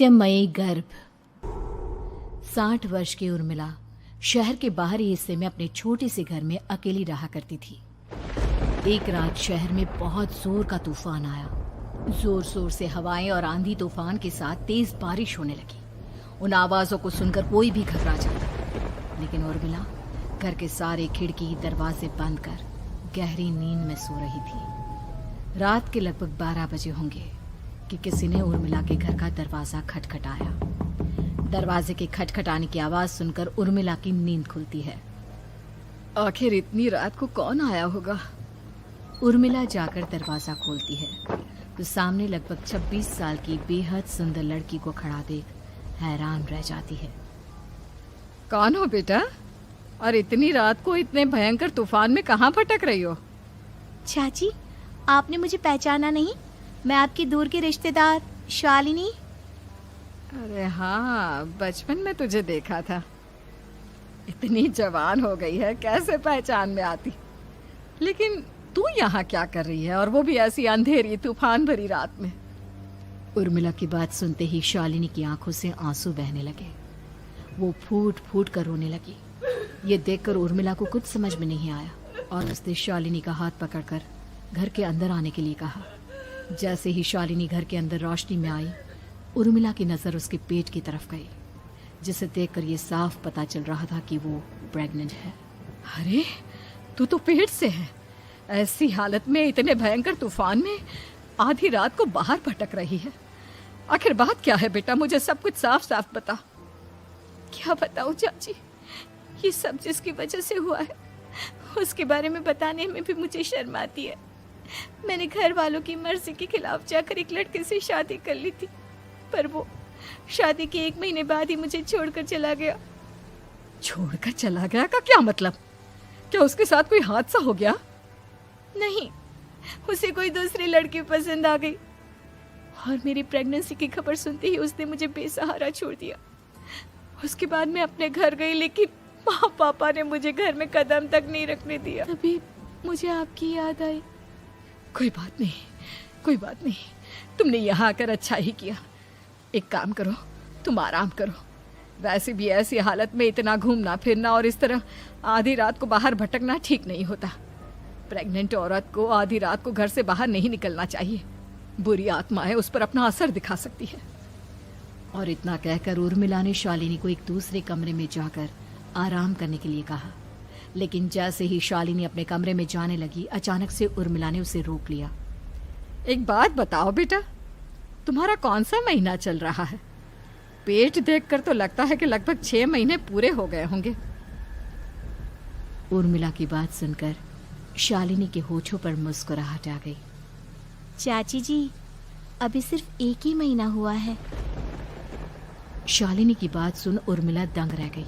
रहस्यमयी गर्भ। 60 वर्ष की उर्मिला शहर के बाहरी हिस्से में अपने छोटे से घर में अकेली रहा करती थी। एक रात शहर में बहुत जोर का तूफान आया। जोर जोर से हवाएं और आंधी तूफान के साथ तेज बारिश होने लगी। उन आवाजों को सुनकर कोई भी घबरा जाता, लेकिन उर्मिला घर के सारे खिड़की दरवाजे बंद कर गहरी नींद में सो रही थी। रात के लगभग 12 बजे होंगे कि किसी ने उर्मिला के घर का दरवाजा खटखटाया। दरवाजे के खटखटाने की आवाज सुनकर उर्मिला की नींद खुलती है। आखिर इतनी रात को कौन आया होगा? उर्मिला जाकर दरवाजा खोलती है तो सामने लगभग 26 साल की बेहद सुंदर लड़की को खड़ा देख हैरान रह जाती है। कौन हो बेटा? और इतनी रात को इतने भयंकर तूफान में कहाँ भटक रही हो? चाची, आपने मुझे पहचाना नहीं? मैं आपकी दूर की रिश्तेदार शालिनी। अरे हाँ, बचपन में तुझे देखा था। इतनी जवान हो गई है, कैसे पहचान में आती। लेकिन तू यहाँ क्या कर रही है, और वो भी ऐसी अंधेरी तूफान भरी रात में? उर्मिला की बात सुनते ही शालिनी की आंखों से आंसू बहने लगे। वो फूट फूट कर रोने लगी। ये देखकर उर्मिला को कुछ समझ में नहीं आया और उसने शालिनी का हाथ पकड़कर घर के अंदर आने के लिए कहा। जैसे ही शालिनी घर के अंदर रोशनी में आई, उर्मिला की नजर उसके पेट की तरफ गई, जिसे देखकर ये साफ पता चल रहा था कि वो प्रेग्नेंट है। अरे, तू तो पेट से है। ऐसी हालत में इतने भयंकर तूफान में आधी रात को बाहर भटक रही है। आखिर बात क्या है बेटा? मुझे सब कुछ साफ साफ बता। क्या बताऊं चाची, ये सब जिसकी वजह से हुआ है उसके बारे में बताने में भी मुझे शर्म आती है। मैंने घर वालों की मर्जी के खिलाफ जाकर एक लड़के से शादी कर ली थी, पर वो शादी के 1 महीने बाद ही मुझे छोड़कर चला गया। छोड़कर चला गया का क्या मतलब? क्या उसके साथ कोई हादसा हो गया? नहीं, उसे कोई दूसरी लड़की पसंद आ गई और मेरी प्रेगनेंसी की खबर सुनते ही उसने मुझे बेसहारा छोड़ दिया। उसके बाद मैं अपने घर गई, लेकिन माँ पापा ने मुझे घर में कदम तक नहीं रखने दिया। तभी मुझे आपकी याद आई। कोई बात नहीं, कोई बात नहीं। तुमने यहाँ आकर अच्छा ही किया। एक काम करो, तुम आराम करो। वैसे भी ऐसी हालत में इतना घूमना फिरना और इस तरह आधी रात को बाहर भटकना ठीक नहीं होता। प्रेग्नेंट औरत को आधी रात को घर से बाहर नहीं निकलना चाहिए। बुरी आत्माएं उस पर अपना असर दिखा सकती है। और इतना कहकर उर्मिला ने शालिनी को एक दूसरे कमरे में जाकर आराम करने के लिए कहा। लेकिन जैसे ही शालिनी अपने कमरे में जाने लगी, अचानक से उर्मिला ने उसे रोक लिया। एक बात बताओ बेटा, तुम्हारा कौन सा महीना चल रहा है? पेट देखकर तो लगता है कि लगभग 6 महीने पूरे हो गए होंगे। उर्मिला की बात सुनकर शालिनी के होठों पर मुस्कुराहट आ गई। चाची जी, अभी सिर्फ 1 ही महीना हुआ है। शालिनी की बात सुन उर्मिला दंग रह गई।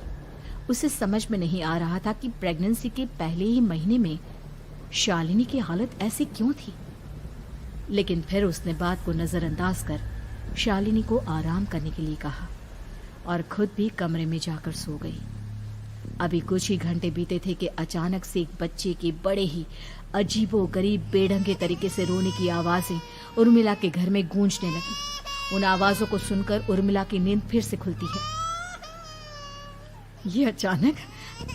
उसे समझ में नहीं आ रहा था कि प्रेगनेंसी के पहले ही महीने में शालिनी की हालत ऐसी क्यों थी। लेकिन फिर उसने बात को नजरअंदाज कर शालिनी को आराम करने के लिए कहा और खुद भी कमरे में जाकर सो गई। अभी कुछ ही घंटे बीते थे कि अचानक से एक बच्चे के बड़े ही अजीबोगरीब बेढंगे तरीके से रोने की आवाजें उर्मिला के घर में गूंजने लगी। उन आवाजों को सुनकर उर्मिला की नींद फिर से खुलती है। ये अचानक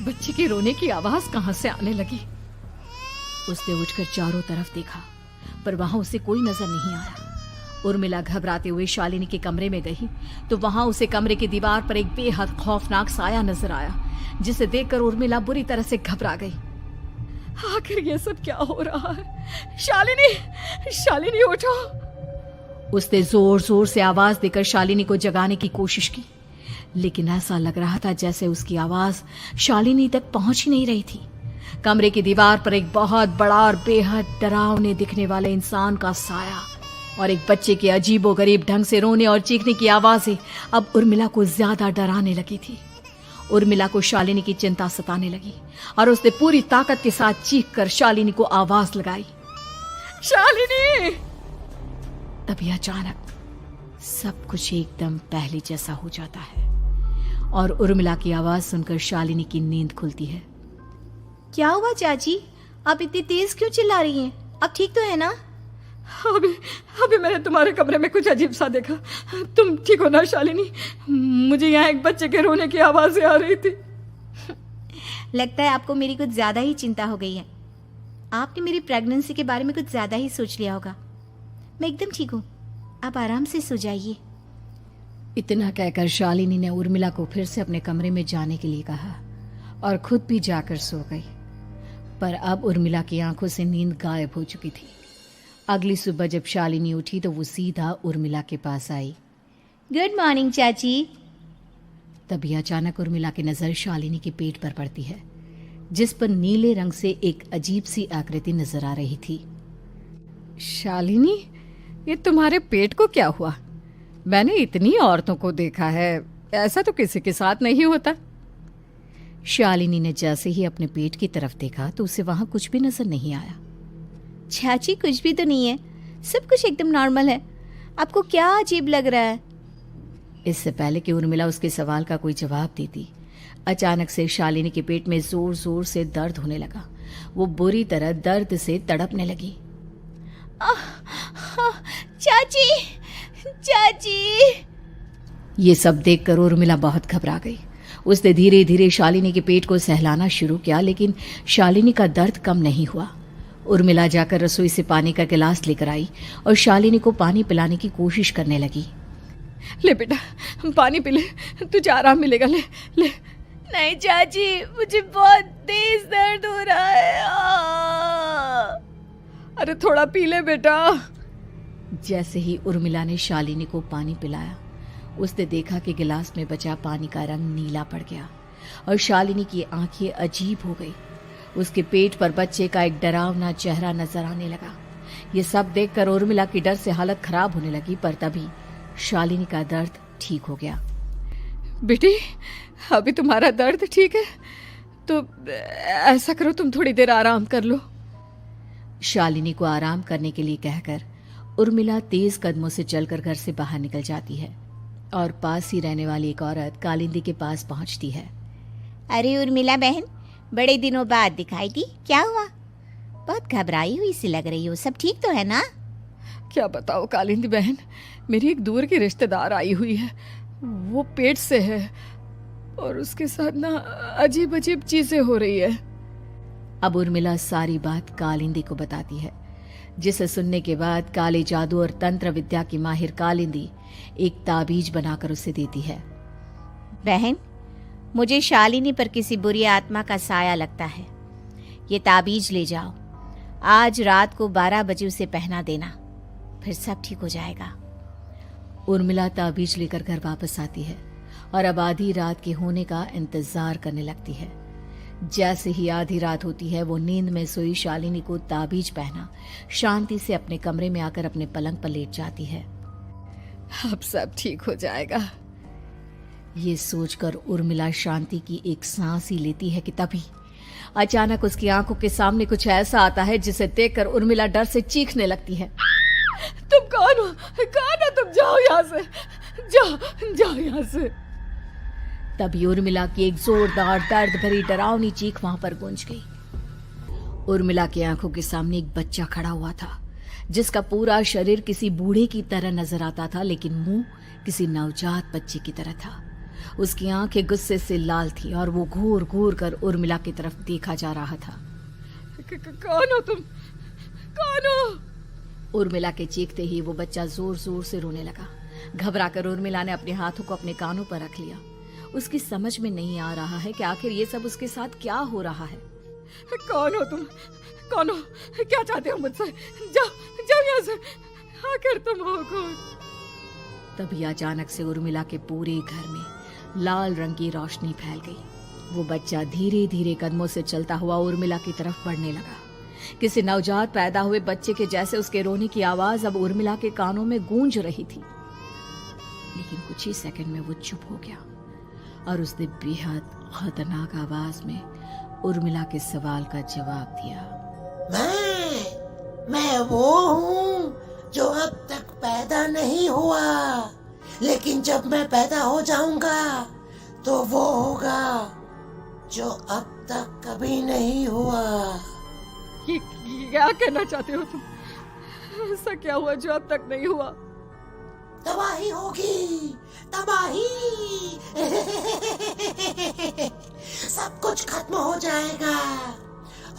बच्चे के रोने की आवाज कहां से आने लगी? उसने उठकर चारों तरफ देखा, पर वहां उसे कोई नजर नहीं आया। उर्मिला घबराते हुए शालिनी के कमरे में गई तो वहां उसे कमरे की दीवार पर एक बेहद खौफनाक साया नजर आया, जिसे देखकर उर्मिला बुरी तरह से घबरा गई। आखिर ये सब क्या हो रहा है? शालिनी, शालिनी उठो! उसने जोर जोर से आवाज देकर शालिनी को जगाने की कोशिश की, लेकिन ऐसा लग रहा था जैसे उसकी आवाज शालिनी तक पहुंच ही नहीं रही थी। कमरे की दीवार पर एक बहुत बड़ा और बेहद डरावने दिखने वाले इंसान का साया और एक बच्चे के अजीबोगरीब ढंग से रोने और चीखने की आवाजें अब उर्मिला को ज्यादा डराने लगी थी। उर्मिला को शालिनी की चिंता सताने लगी और उसने पूरी ताकत के साथ चीखकर शालिनी को आवाज लगाई, शालिनी! तभी अचानक सब कुछ एकदम पहले जैसा हो जाता है और उर्मिला की आवाज सुनकर शालिनी की नींद खुलती है। क्या हुआ चाची? आप इतनी तेज क्यों चिल्ला रही हैं? अब ठीक तो है ना? अभी अभी मैंने तुम्हारे कमरे में कुछ अजीब सा देखा। तुम ठीक हो ना शालिनी? मुझे यहाँ एक बच्चे के रोने की आवाज़ें आ रही थी। लगता है आपको मेरी कुछ ज़्यादा ही चिंता हो गई है। आपने मेरी प्रेगनेंसी के बारे में कुछ ज़्यादा ही सोच लिया होगा। मैं एकदम ठीक हूँ, आप आराम से सो जाइए। इतना कहकर शालिनी ने उर्मिला को फिर से अपने कमरे में जाने के लिए कहा और खुद भी जाकर सो गई। पर अब उर्मिला की आंखों से नींद गायब हो चुकी थी। अगली सुबह जब शालिनी उठी तो वो सीधा उर्मिला के पास आई। गुड मॉर्निंग चाची। तभी अचानक उर्मिला की नज़र शालिनी के पेट पर पड़ती है, जिस पर नीले रंग से एक अजीब सी आकृति नजर आ रही थी। शालिनी, ये तुम्हारे पेट को क्या हुआ? मैंने इतनी औरतों को देखा है, ऐसा तो किसी के साथ नहीं होता। शालिनी ने जैसे ही अपने पेट की तरफ देखा तो उसे वहां कुछ भी नजर नहीं आया। चाची कुछ भी तो नहीं है, सब कुछ एकदम नॉर्मल है। आपको क्या अजीब लग रहा है? इससे पहले कि उर्मिला उसके सवाल का कोई जवाब देती, अचानक से शालिनी के पेट में जोर जोर से दर्द होने लगा। वो बुरी तरह दर्द से तड़पने लगी। चाची, चाची। ये सब देखकर उर्मिला बहुत घबरा गई। उसने धीरे धीरे शालिनी के पेट को सहलाना शुरू किया, लेकिन शालिनी का दर्द कम नहीं हुआ। उर्मिला जाकर रसोई से पानी का गिलास लेकर आई और शालिनी को पानी पिलाने की कोशिश करने लगी। ले बेटा, पानी पी ले, तुझे आराम मिलेगा। ले ले। नहीं चाची, मुझे बहुत तेज दर्द हो रहा है। अरे थोड़ा पी ले बेटा। जैसे ही उर्मिला ने शालिनी को पानी पिलाया, उसने देखा कि गिलास में बचा पानी का रंग नीला पड़ गया और शालिनी की आंखें अजीब हो गई। उसके पेट पर बच्चे का एक डरावना चेहरा नजर आने लगा। ये सब देखकर उर्मिला की डर से हालत खराब होने लगी, पर तभी शालिनी का दर्द ठीक हो गया। बेटी, अभी तुम्हारा दर्द ठीक है तो ऐसा करो, तुम थोड़ी देर आराम कर लो। शालिनी को आराम करने के लिए कहकर उर्मिला तेज कदमों से चलकर घर से बाहर निकल जाती है और पास ही रहने वाली एक औरत कालिंदी के पास पहुंचती है। अरे उर्मिला बहन, बड़े दिनों बाद दिखाई दी, क्या हुआ? बहुत घबराई हुई सी लग रही हो, सब ठीक तो है ना? क्या बताओ कालिंदी बहन, मेरी एक दूर की रिश्तेदार आई हुई है। वो पेट से है और उसके साथ ना अजीब अजीब चीजें हो रही है। अब उर्मिला सारी बात कालिंदी को बताती है, जिसे सुनने के बाद काले जादू और तंत्र विद्या की माहिर कालिंदी एक ताबीज बनाकर उसे देती है। बहन, मुझे शालिनी पर किसी बुरी आत्मा का साया लगता है। ये ताबीज ले जाओ, आज रात को 12 बजे उसे पहना देना, फिर सब ठीक हो जाएगा। उर्मिला ताबीज लेकर घर वापस आती है और अब आधी रात के होने का इंतजार करने लगती है। जैसे ही आधी रात होती है, वो नींद में सोई शालिनी को ताबीज पहना शांति से अपने कमरे में आकर अपने पलंग पर लेट जाती है। अब सब ठीक हो जाएगा, ये सोचकर उर्मिला शांति की एक सांस ही लेती है कि तभी अचानक उसकी आंखों के सामने कुछ ऐसा आता है जिसे देखकर उर्मिला डर से चीखने लगती है। तुम कौन हो? कौन हो तुम? जाओ यहाँ से, जाओ जाओ यहाँ से। तभी उर्मिला की एक जोरदार दर्द भरी डरावनी चीख वहां पर गूंज गई। उर्मिला की आंखों के सामने एक बच्चा खड़ा हुआ था, जिसका पूरा शरीर किसी बूढ़े की तरह नजर आता था, लेकिन मुंह किसी नवजात बच्चे की तरह था। उसकी आंखें गुस्से से लाल थी और वो घूर घूर कर उर्मिला की तरफ देखा जा रहा था। कौन हो तुम? कौन हो? उर्मिला के चीखते ही वो बच्चा जोर जोर से रोने लगा। घबराकर उर्मिला ने अपने हाथों को अपने कानों पर रख लिया। उसकी समझ में नहीं आ रहा है कि आखिर ये सब उसके साथ क्या हो रहा है। कौन हो तुम? कौन हो? क्या चाहते हो मुझसे? जाओ जाओ यहाँ से, आखिर तुम हो कौन? तभी अचानक से उर्मिला के पूरे घर में लाल रंग की रोशनी फैल गई। वो बच्चा धीरे धीरे कदमों से चलता हुआ उर्मिला की तरफ बढ़ने लगा। किसी नवजात पैदा हुए बच्चे के जैसे उसके रोने की आवाज अब उर्मिला के कानों में गूंज रही थी। लेकिन कुछ ही सेकंड में वो चुप हो गया और उसने बेहद खतरनाक आवाज में उर्मिला के सवाल का जवाब दिया। मैं वो हूँ जो अब तक पैदा नहीं हुआ, लेकिन जब मैं पैदा हो जाऊंगा तो वो होगा जो अब तक कभी नहीं हुआ। क्या कहना चाहते हो तुम? ऐसा क्या हुआ जो अब तक नहीं हुआ? तबाही होगी, तबाही। सब कुछ खत्म हो जाएगा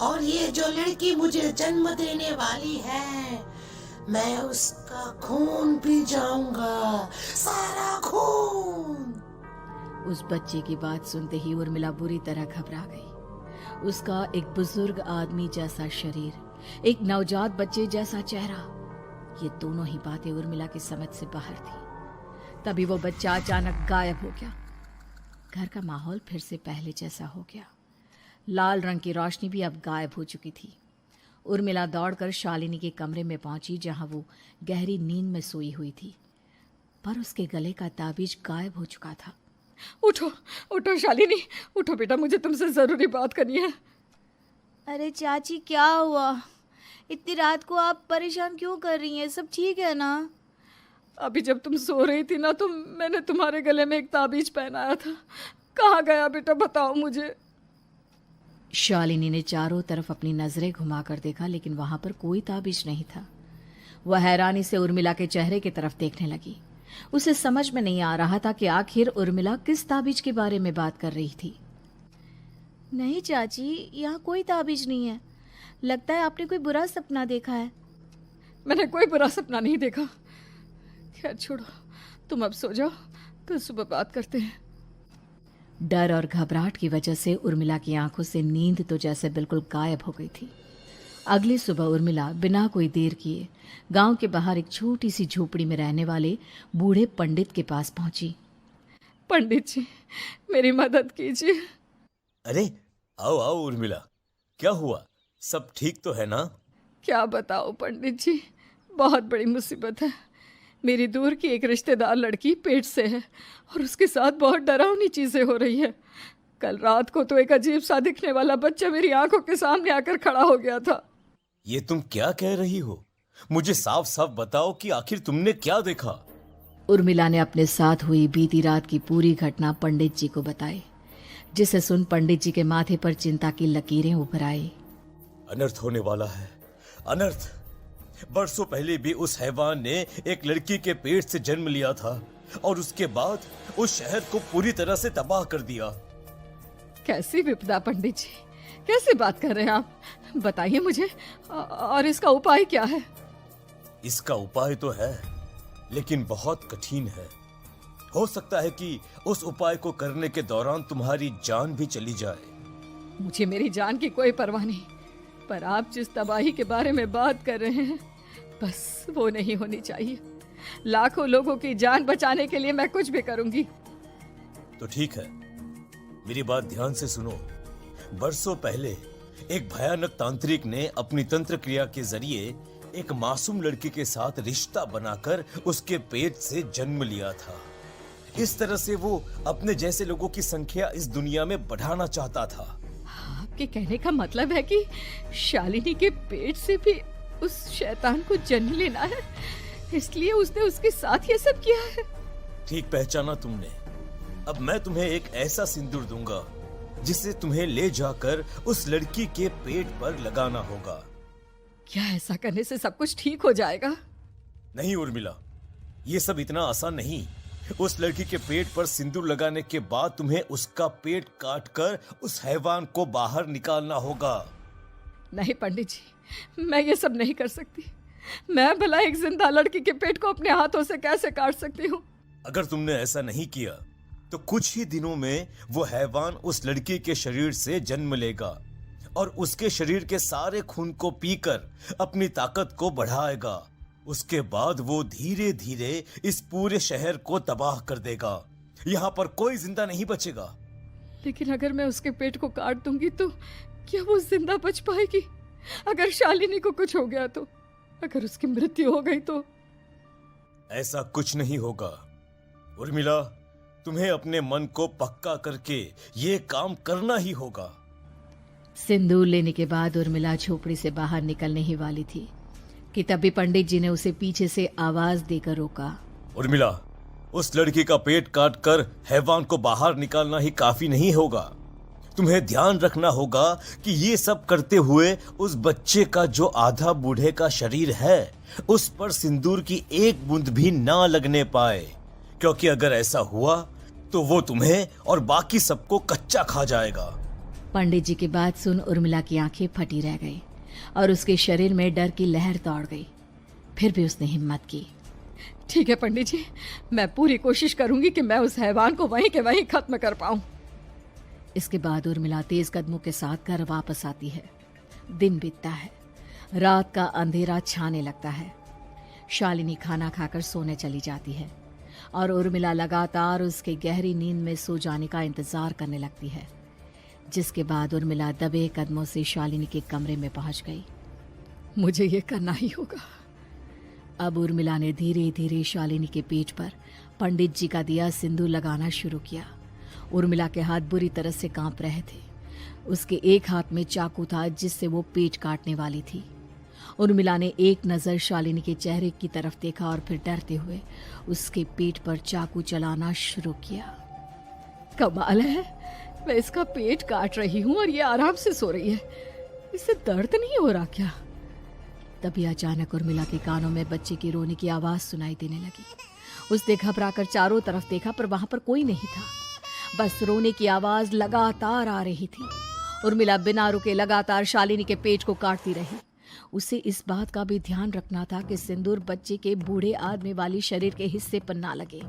और ये जो लड़की मुझे जन्म देने वाली है, मैं उसका खून पी जाऊंगा, सारा खून। उस बच्चे की बात सुनते ही उर्मिला बुरी तरह घबरा गई। उसका एक बुजुर्ग आदमी जैसा शरीर, एक नवजात बच्चे जैसा चेहरा, ये दोनों ही बातें उर्मिला की समझ से बाहर थी। तभी वो बच्चा अचानक गायब हो गया। घर का माहौल फिर से पहले जैसा हो गया। लाल रंग की रोशनी भी अब गायब हो चुकी थी। उर्मिला दौड़कर शालिनी के कमरे में पहुंची, जहां वो गहरी नींद में सोई हुई थी, पर उसके गले का ताबीज गायब हो चुका था। उठो उठो शालिनी, उठो बेटा, मुझे तुमसे जरूरी बात करनी है। अरे चाची क्या हुआ? इतनी रात को आप परेशान क्यों कर रही हैं? सब ठीक है ना? अभी जब तुम सो रही थी ना, तो मैंने तुम्हारे गले में एक ताबीज पहनाया था। कहाँ गया बेटा, बताओ मुझे। शालिनी ने चारों तरफ अपनी नजरें घुमाकर देखा, लेकिन वहां पर कोई ताबीज नहीं था। वह हैरानी से उर्मिला के चेहरे की तरफ देखने लगी। उसे समझ में नहीं आ रहा था कि आखिर उर्मिला किस ताबीज के बारे में बात कर रही थी। नहीं चाची, यहाँ कोई ताबीज नहीं है। लगता है आपने कोई बुरा सपना देखा है। मैंने कोई बुरा सपना नहीं देखा। खैर छोड़ो, तुम अब सो जाओ, कल सुबह बात करते हैं। डर और घबराहट की वजह से उर्मिला की आंखों से नींद तो जैसे बिल्कुल गायब हो गई थी। अगली सुबह उर्मिला बिना कोई देर किए गांव के बाहर एक छोटी सी झोपड़ी में रहने वाले बूढ़े पंडित के पास पहुंची। पंडित जी, मेरी मदद कीजिए। अरे आओ आओ उर्मिला, क्या हुआ? सब ठीक तो है ना? क्या बताओ पंडित जी, बहुत बड़ी मुसीबत है। मेरी दूर की एक रिश्तेदार लड़की पेट से है और उसके साथ बहुत डरावनी चीजें हो रही है। कल रात को तो एक अजीब सा दिखने वाला बच्चा मेरी आंखों के सामने आकर खड़ा हो गया था। ये तुम क्या कह रही हो? मुझे साफ साफ बताओ कि आखिर तुमने क्या देखा? उर्मिला ने अपने साथ हुई बीती रात की पूरी घटना पंडित जी को बताई, जिसे सुन पंडित जी के माथे पर चिंता की लकीरें उभर आई। अनर्थ होने वाला है, अनर्थ। बरसों पहले भी उस हैवान ने एक लड़की के पेट से जन्म लिया था और उसके बाद उस शहर को पूरी तरह से तबाह कर दिया। कैसी विपदा पंडित जी, कैसे बात कर रहे हैं आप? बताइए मुझे, और इसका उपाय क्या है? इसका उपाय तो है, लेकिन बहुत कठिन है। हो सकता है कि उस उपाय को करने के दौरान तुम्हारी जान भी चली जाए। मुझे मेरी जान की कोई परवाह नहीं, पर आप जिस तबाही के बारे में बात कर रहे हैं, बस वो नहीं होनी चाहिए। लाखों लोगों की जान बचाने के लिए मैं कुछ भी करूंगी। तो ठीक है, मेरी बात ध्यान से सुनो। बरसों पहले एक भयानक तांत्रिक ने अपनी तंत्र क्रिया के जरिए एक मासूम लड़की के साथ रिश्ता बनाकर उसके पेट से जन्म लिया था। इस तरह से वो अपने जैसे लोगों की संख्या इस दुनिया में बढ़ाना चाहता था। आपके कहने का मतलब है कि शालिनी के पेट से भी उस शैतान को जन्म लेना है, इसलिए उसने उसके साथ ये सब किया है? ठीक पहचाना तुमने। अब मैं तुम्हें एक ऐसा सिंदूर दूंगा जिसे तुम्हें ले जाकर उस लड़की के पेट पर लगाना होगा। क्या ऐसा करने से सब कुछ ठीक हो जाएगा? नहीं उर्मिला, ये सब इतना आसान नहीं। उस लड़की के पेट पर सिंदूर लगाने के बाद तुम्हें उसका पेट काटकर उस हैवान को बाहर निकालना होगा। नहीं पंडित जी, मैं ये सब नहीं कर सकती। मैं भला एक जिंदा लड़की के पेट को अपने हाथों से कैसे काट सकती हूँ? अगर तुमने ऐसा नहीं किया तो कुछ ही दिनों में वो हैवान उस लड़की के शरीर से जन्म लेगा और उसके शरीर के सारे खून को पीकर अपनी ताकत को बढ़ाएगा। उसके बाद वो धीरे धीरे इस पूरे शहर को तबाह कर देगा। यहाँ पर कोई जिंदा नहीं बचेगा। लेकिन अगर मैं उसके पेट को काट दूंगी तो क्या वो जिंदा बच पाएगी? अगर शालिनी को कुछ हो गया तो, अगर उसकी मृत्यु हो गई तो? ऐसा कुछ नहीं होगा उर्मिला, तुम्हें अपने मन को पक्का करके ये काम करना ही होगा। सिंदूर लेने के बाद उर्मिला झोपड़ी से बाहर निकलने ही वाली थी कि तभी पंडित जी ने उसे पीछे से आवाज देकर रोका। उर्मिला, उस लड़की का पेट काटकर हैवान को बाहर निकालना ही काफी नहीं होगा। तुम्हें ध्यान रखना होगा कि ये सब करते हुए उस बच्चे का जो आधा बूढ़े का शरीर है उस पर सिंदूर की एक बूंद भी ना लगने पाए, क्योंकि अगर ऐसा हुआ तो वो तुम्हें और बाकी सबको कच्चा खा जाएगा। पंडित जी की बात सुन उर्मिला की आंखें फटी रह गई और उसके शरीर में डर की लहर दौड़ गई। फिर भी उसने हिम्मत की। ठीक है पंडित जी, मैं पूरी कोशिश करूंगी कि मैं उस हैवान को वहीं के वहीं खत्म कर पाऊं। इसके बाद उर्मिला तेज कदमों के साथ घर वापस आती है। दिन बीतता है, रात का अंधेरा छाने लगता है। शालिनी खाना खाकर सोने चली जाती है और उर्मिला लगातार उसके गहरी नींद में सो जाने का इंतजार करने लगती है, जिसके बाद उर्मिला दबे कदमों से शालिनी के कमरे में पहुंच गई। मुझे ये करना ही होगा। अब उर्मिला ने धीरे धीरे शालिनी के पेट पर पंडित जी का दिया सिंदूर लगाना शुरू किया। उर्मिला के हाथ बुरी तरह से कांप रहे थे। उसके एक हाथ में चाकू था जिससे वो पेट काटने वाली थी। उर्मिला ने एक नज़र शालिनी के चेहरे की तरफ देखा और फिर डरते हुए उसके पेट पर चाकू चलाना शुरू किया। कमाल है, मैं इसका पेट काट रही हूँ और ये आराम से सो रही है। इससे दर्द नहीं हो रहा क्या? तभी अचानक उर्मिला के कानों में बच्चे की रोने की आवाज सुनाई देने लगी। उसने घबराकर चारों तरफ देखा पर वहां पर कोई नहीं था। बस रोने की आवाज लगातार आ रही थी। उर्मिला बिना रुके लगातार शालिनी के पेट को काटती रही। उसे इस बात का भी ध्यान रखना था कि सिंदूर बच्चे के बूढ़े आदमी वाली शरीर के हिस्से पर ना लगे।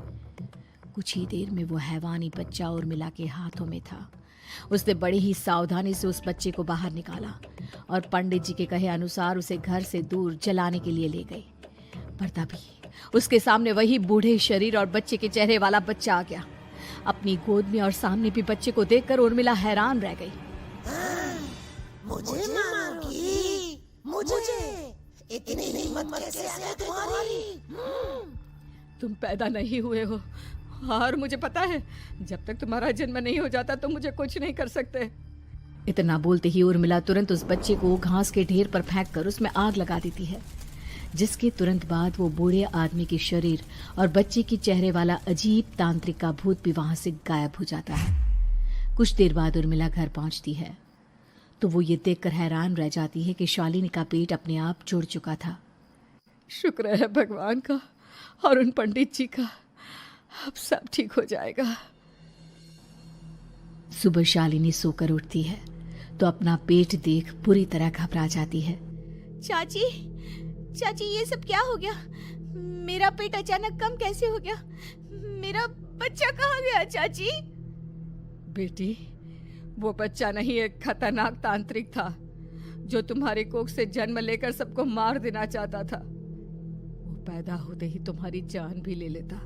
कुछ ही देर में वो हैवानी बच्चा उर्मिला के हाथों में था। उसने बड़ी ही सावधानी से उस बच्चे को बाहर निकाला और पंडित जी के कहे अनुसार उसे घर से दूर जलाने के लिए ले गई। पर तभी उसके सामने वही बूढ़े शरीर और बच्चे के चेहरे वाला बच्चा आ गया। अपनी गोद में और सामने भी बच्चे को देखकर उर्मिला हैरान रह गई। मुझे मारोगी? मुझे इतनी हिम्मत कैसे आ गई तुम्हारी? तुम पैदा नहीं हुए हो और मुझे पता है जब तक तुम्हारा जन्म नहीं हो जाता तो मुझे कुछ नहीं कर सकते। इतना बोलते ही उर्मिला तुरंत उस बच्चे को घास के ढेर पर फेंककर उसमें आग लगा देती है, जिसके तुरंत बाद वो बूढ़े आदमी के शरीर और बच्चे के चेहरे वाला अजीब तांत्रिक का भूत भी वहां से गायब हो जाता है। कुछ देर बाद उर्मिला घर पहुंचती है तो वो ये देखकर हैरान रह जाती है कि शालिनी का पेट अपने आप जुड़ चुका था। शुक्र है भगवान का और उन पंडित जी का, अब सब ठीक हो जाएगा। सुबह शालिनी सोकर उठती है तो अपना पेट देख पूरी तरह घबरा जाती है। चाची, चाची ये सब क्या हो गया? मेरा पेट अचानक कम कैसे हो गया? मेरा बच्चा कहाँ गया चाची? बेटी, वो बच्चा नहीं, एक खतरनाक तांत्रिक था जो तुम्हारी कोख से जन्म लेकर सबको मार देना चाहता था। वो पैदा होते ही तुम्हारी जान भी ले लेता,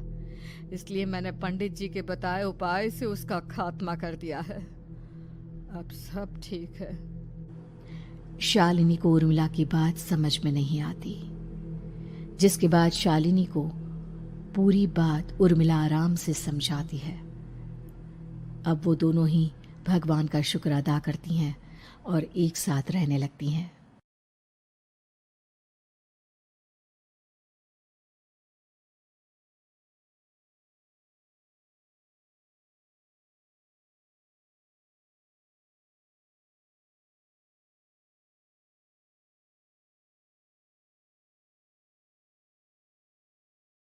इसलिए मैंने पंडित जी के बताए उपाय से उसका खात्मा कर दिया है। अब सब ठीक है। शालिनी को उर्मिला की बात समझ में नहीं आती, जिसके बाद शालिनी को पूरी बात उर्मिला आराम से समझाती है। अब वो दोनों ही भगवान का शुक्र अदा करती हैं और एक साथ रहने लगती हैं।